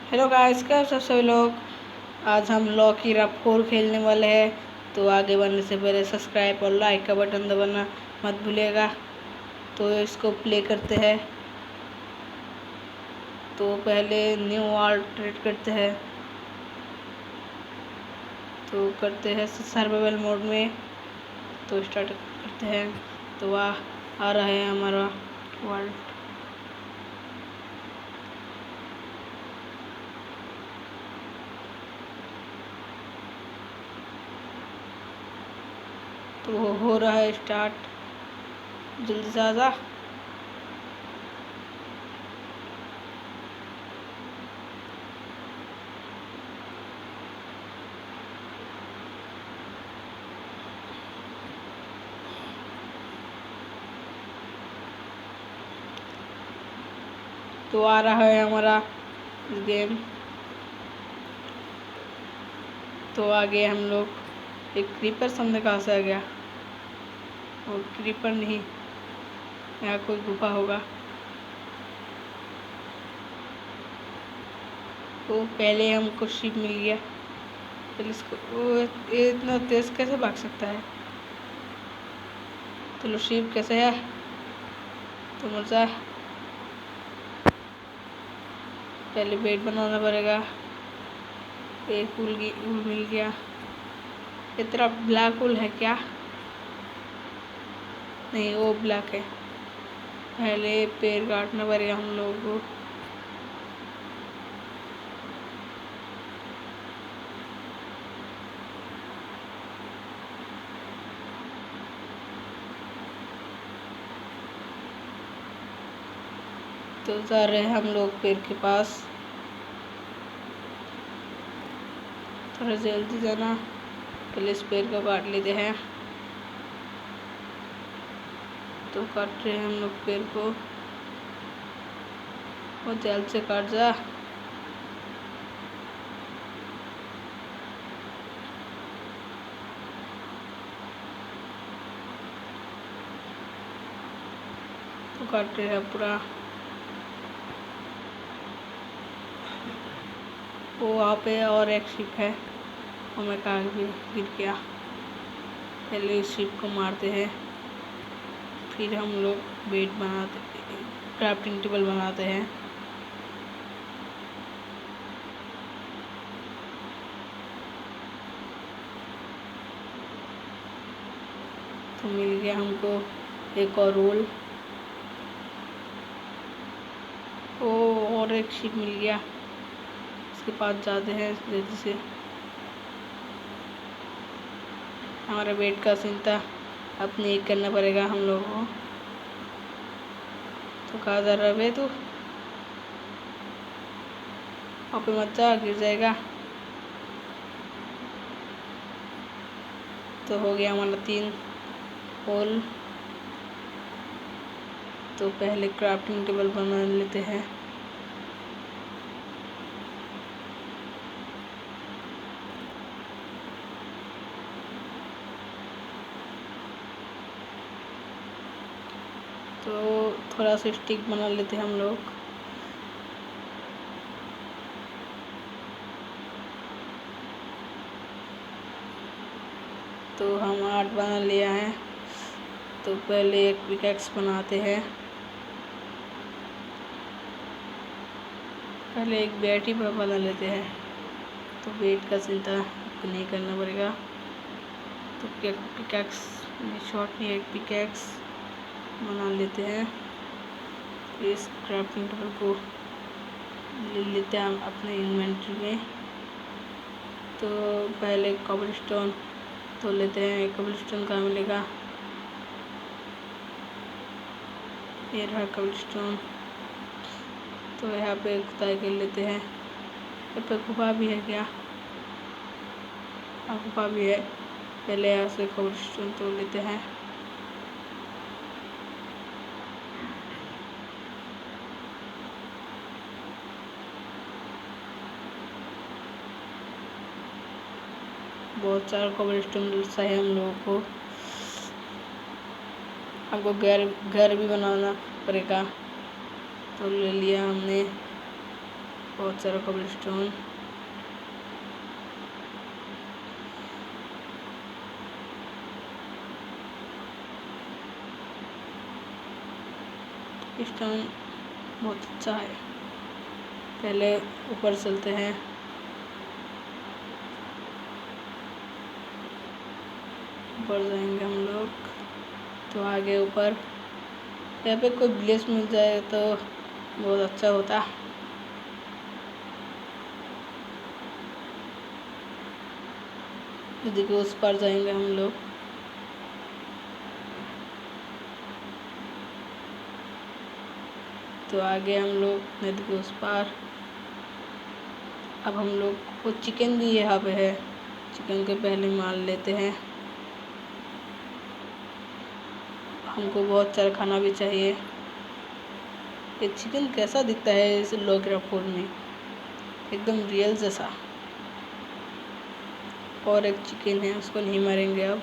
Hello guys, कैसे हो सभी लोग। आज हम लॉकी रफ 4 खेलने वाले हैं। तो आगे बढ़ने से पहले सब्सक्राइब और लाइक का बटन दबाना मत भूलिएगा। तो इसको प्ले करते हैं। तो पहले न्यू वर्ल्ड ट्रेड करते हैं। तो करते हैं सर्वाइवल मोड में। तो स्टार्ट करते हैं। तो आ रहा है हमारा वर्ल्ड। तो हो रहा है स्टार्ट। जल्दी से आजा। तो आ रहा है हमारा गेम। तो आगे हम लोग एक क्रीपर सामने कहाँ से आ गया। और क्रीपर नहीं, यहाँ कोई गुफा होगा। तो पहले हमको शिप मिल गया। पहले इसको ये इतना तेज कैसे भाग सकता है। चलो शिप कैसे है। तो मजा पहले बेड बनाना पड़ेगा। एक ऊल मिल गया। ये तेरा ब्लैक ऊल है क्या। नहीं, वो ब्लैक है। पहले पेड़ काटना पड़ेगा हम लोगों को। तो जा रहे हैं हम लोग पेड़ के पास। थोड़ा जल्दी जाना। पहले इस पेड़ को काट लेते हैं। तो काट रहे हैं हम लोग पेड़ को। और जल्द से काट जा। तो काट रहे हैं पूरा। वो वहाँ पे और एक शिप है। और मैं कहाँ भी गिर गया। पहले इस शिप को मारते हैं। फिर हम लोग बेड बनाते, क्राफ्टिंग टेबल बनाते हैं। तो मिल गया हमको एक और रोल। ओ, और एक शिप मिल गया। इसके पास जाते हैं जल्दी से। हमारा बेड का चिंता अपने एक करना पड़ेगा हम लोगों को। तो कहाँ जा रहा है तू। वहाँ पे मत जा, गिर जाएगा। तो हो गया हमारा 3 होल। तो पहले क्राफ्टिंग टेबल बना लेते हैं। तो थोड़ा सा स्टिक बना लेते हैं हम लोग। तो हम 8 बना लिया है। तो पहले एक पिकैक्स बनाते हैं। पहले एक बैटरी पर बना लेते हैं। तो वेट का चिंता नहीं करना पड़ेगा। तो पिकैक्स शॉर्ट में एक पिकैक्स बना लेते हैं। इस क्राफ्टिंग टेबल को ले लेते हैं हम अपने इन्वेंटरी में। तो पहले कॉबलस्टोन तो लेते हैं। कॉबलस्टोन कहाँ मिलेगा। ये रहा कॉबलस्टोन। तो यहाँ पे खुदाई कर लेते हैं। यहाँ पे गुफा भी है क्या। हाँ, गुफा भी है। पहले यहाँ से कॉबलस्टोन तोड़ लेते हैं। बहुत सारा कॉबलस्टोन चाहिए हम लोगों को। हमको घर भी बनाना पड़ेगा। तो ले लिया हमने। बहुत सारा कबल स्टोन। स्टोन बहुत अच्छा है। पहले ऊपर चलते हैं। ऊपर जाएंगे हम लोग तो आगे ऊपर यहाँ पे कोई विलेज मिल जाए तो बहुत अच्छा होता। नदी के उस पार जाएंगे हम लोग। तो आगे हम लोग नदी के उस पार। अब हम लोग को चिकन भी यहाँ पे है। चिकन के पहले मार लेते हैं। हमको बहुत सारा खाना भी चाहिए। ये चिकन कैसा दिखता है इस लोकेरा फूड में, एकदम रियल जैसा। और एक चिकन है, उसको नहीं मारेंगे अब।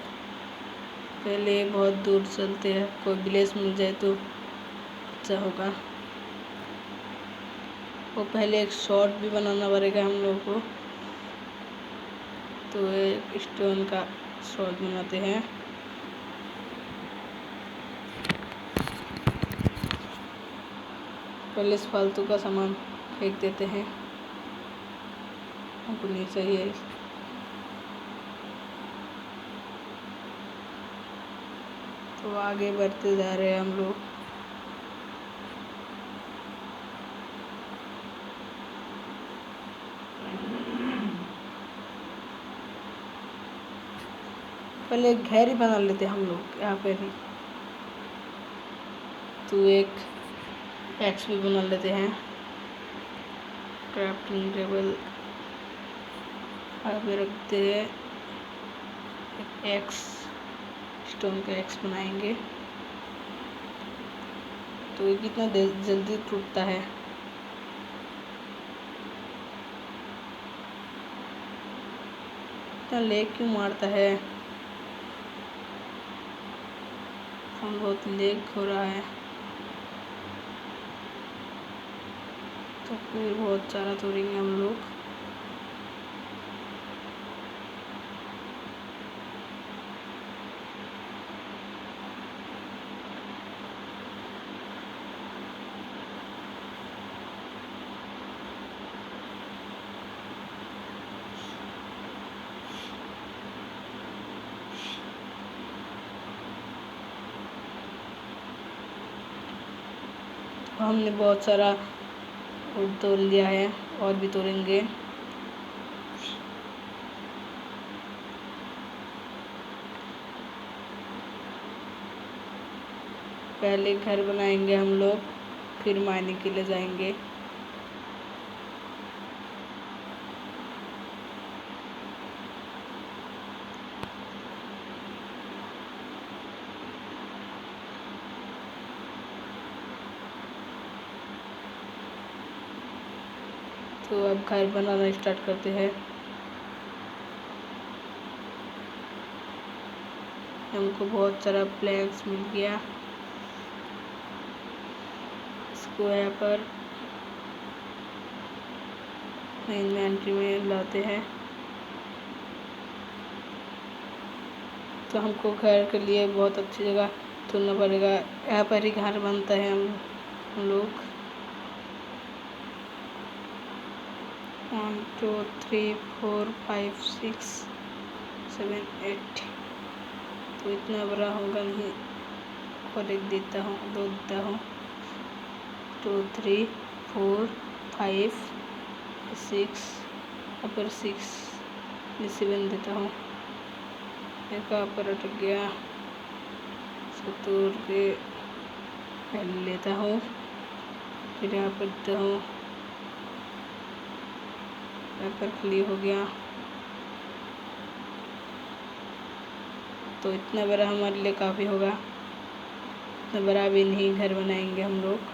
पहले बहुत दूर चलते हैं, कोई विलेज मिल जाए तो अच्छा होगा। वो पहले एक शॉट भी बनाना पड़ेगा हम लोगों को। तो एक स्टोन का शॉट बनाते हैं। पहले इस फालतू का सामान फेंक देते हैं, हमको नहीं चाहिए। तो आगे बढ़ते जा रहे हैं हम लोग। पहले एक घर ही बना लेते हम लोग यहाँ पे भी। तो एक एक्स भी बना लेते हैं। क्राफ्टिंग टेबल यहाँ पे रखते हैं। एक एक्स, स्टोन का एक्स बनाएंगे। तो ये कितना जल्दी टूटता है। इतना लेग क्यों मारता है। हम बहुत लेग हो रहा है। तो फिर बहुत सारा तोड़ेंगे हम लोग। हमने बहुत सारा तोड़ लिया है और भी तोड़ेंगे। पहले घर बनाएंगे हम लोग, फिर मायनिंग के लिए जाएंगे। तो अब घर बनाना स्टार्ट करते हैं। हमको बहुत सारा प्लैंक्स मिल गया। इसको यहाँ पर इन्वेंट्री में लाते हैं। तो हमको घर के लिए बहुत अच्छी जगह चुनना पड़ेगा। यहाँ पर ही घर बनता है हम लोग। 1 2 3 4 5 6 7 8। तो इतना बड़ा होगा नहीं। और एक देता हूँ, 2 देता हूँ। 2 3 4 5 6 ऊपर 6 7 देता हूँ। एक पर अटक गया, इसको तोड़ के पहले लेता हूँ, फिर यहाँ पर देता हूँ। यहाँ पर खाली हो गया। तो इतना बड़ा हमारे लिए काफ़ी होगा। इतना बड़ा भी नहीं घर बनाएंगे हम लोग।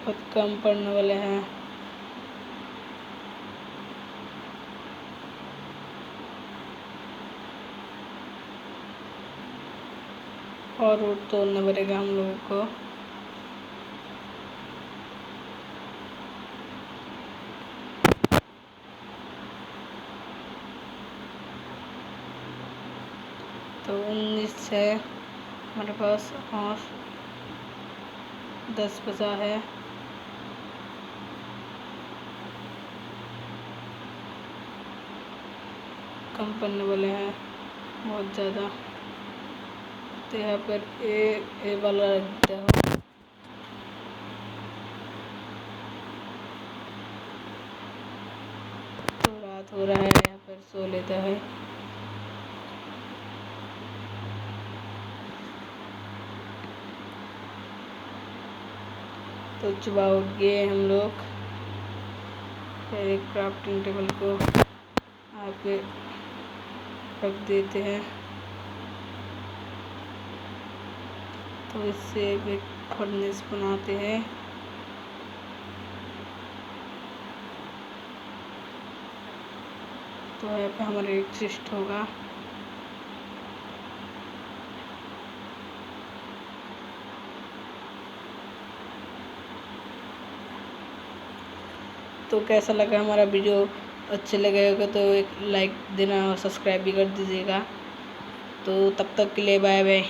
बहुत कम पड़ने वाले हैं। और रूट तोड़ना पड़ेगा हम लोगों को। तो 19 है हमारे पास और 10 बचा है। कम पड़ने वाले हैं बहुत ज़्यादा। तो यहाँ पर ए वाला रख देता हूँ। तो रात हो रहा है, यहाँ पर सो लेता है। तो सुबह उठ गए हम लोग। फिर एक क्राफ्टिंग टेबल को आगे रख देते हैं। तो इससे एक फर्नेस बनाते हैं। तो यहाँ पे हमारा एक चेस्ट होगा। तो कैसा लगा हमारा वीडियो? अच्छे लगे होगा तो एक लाइक देना और सब्सक्राइब भी कर दीजिएगा। तो तब तक के लिए बाय बाय।